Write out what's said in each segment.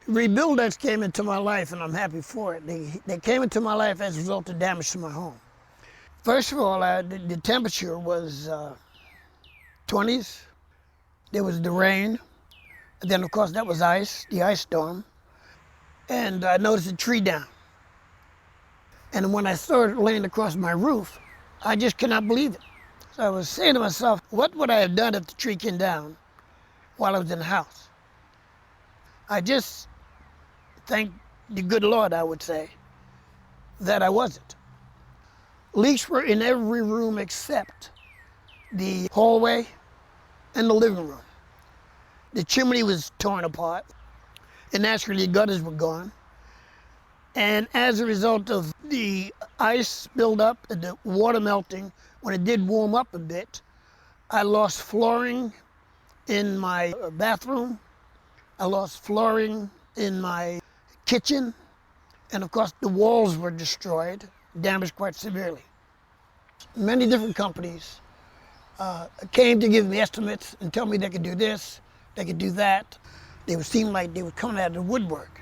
Rebuildex came into my life, and I'm happy for it. They came into my life as a result of damage to my home. First of all, the temperature was 20s. There was the rain. And then, of course, that was ice, the ice storm. And I noticed a tree down. And when I saw it laying across my roof, I just could not believe it. So I was saying to myself, what would I have done if the tree came down while I was in the house? I just thank the good Lord, I would say, that I wasn't. Leaks were in every room except the hallway and the living room. The chimney was torn apart, and naturally the gutters were gone. And as a result of the ice buildup and the water melting, when it did warm up a bit, I lost flooring in my bathroom. I lost flooring in my kitchen. And of course, the walls were destroyed, damaged quite severely. Many different companies came to give me estimates and tell me they could do this, they could do that. They would seem like they were coming out of the woodwork.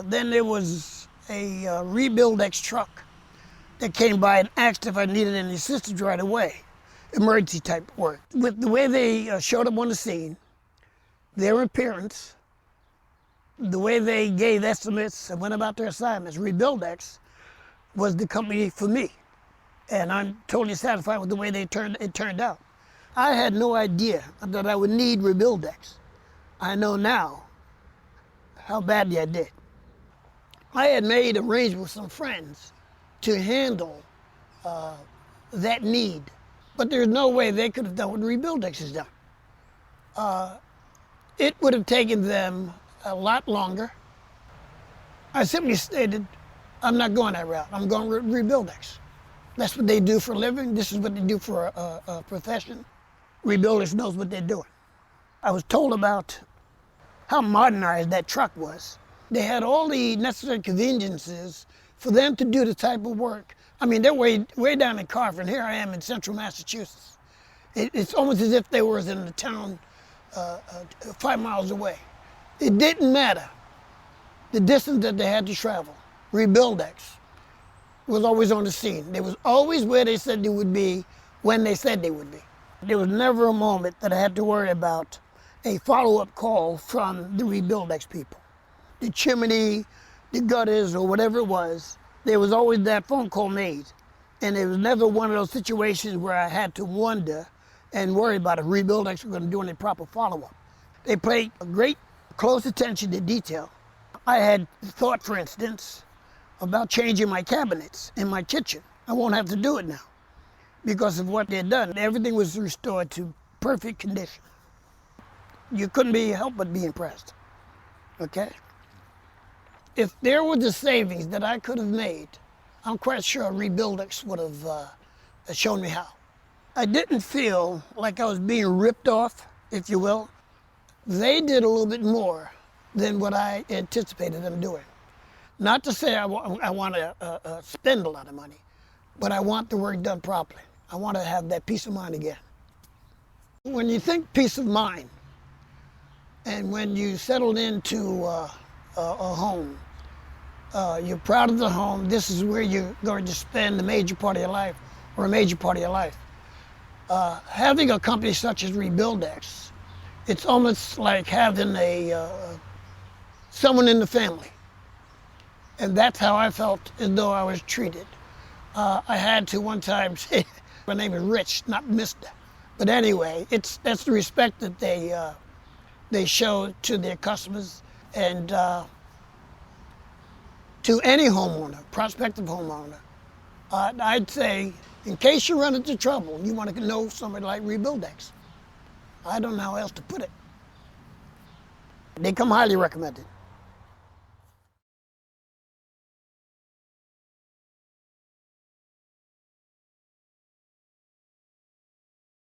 Then there was a Rebuildex truck that came by and asked if I needed any assistance right away, emergency type work. With the way they showed up on the scene, their appearance, the way they gave estimates and went about their assignments, Rebuildex was the company for me. And I'm totally satisfied with the way it turned out. I had no idea that I would need Rebuildex. I know now how badly I did. I had made arrangements with some friends to handle that need, but there's no way they could have done what Rebuildex has done. It would have taken them a lot longer. I simply stated, I'm not going that route. I'm going Rebuildex. That's what they do for a living. This is what they do for a profession. Rebuildex knows what they're doing. I was told about how modernized that truck was. They had all the necessary conveniences for them to do the type of work. I mean, they're way down in Carver, and here I am in central Massachusetts. It's almost as if they were in the town 5 miles away. It didn't matter the distance that they had to travel. Rebuildex was always on the scene. They was always where they said they would be when they said they would be. There was never a moment that I had to worry about a follow-up call from the Rebuildex people. The chimney, the gutters, or whatever it was, there was always that phone call made. And it was never one of those situations where I had to wonder and worry about if Rebuildex were going to do any proper follow-up. They paid great close attention to detail. I had thought, for instance, about changing my cabinets in my kitchen. I won't have to do it now because of what they'd done. Everything was restored to perfect condition. You couldn't help but be impressed, okay? If there was a savings that I could have made, I'm quite sure Rebuildex would have shown me how. I didn't feel like I was being ripped off, if you will. They did a little bit more than what I anticipated them doing. Not to say I want to spend a lot of money, but I want the work done properly. I want to have that peace of mind again. When you think peace of mind, and when you settled into a home, you're proud of the home, this is where you're going to spend the major part of your life, or a major part of your life. Having a company such as Rebuildex, it's almost like having someone in the family. And that's how I felt as though I was treated. I had to one time say, my name is Rich, not Mr. But anyway, that's the respect that they show to their customers and to any homeowner, prospective homeowner. I'd say, in case you run into trouble, you want to know somebody like Rebuildex. I don't know how else to put it. They come highly recommended.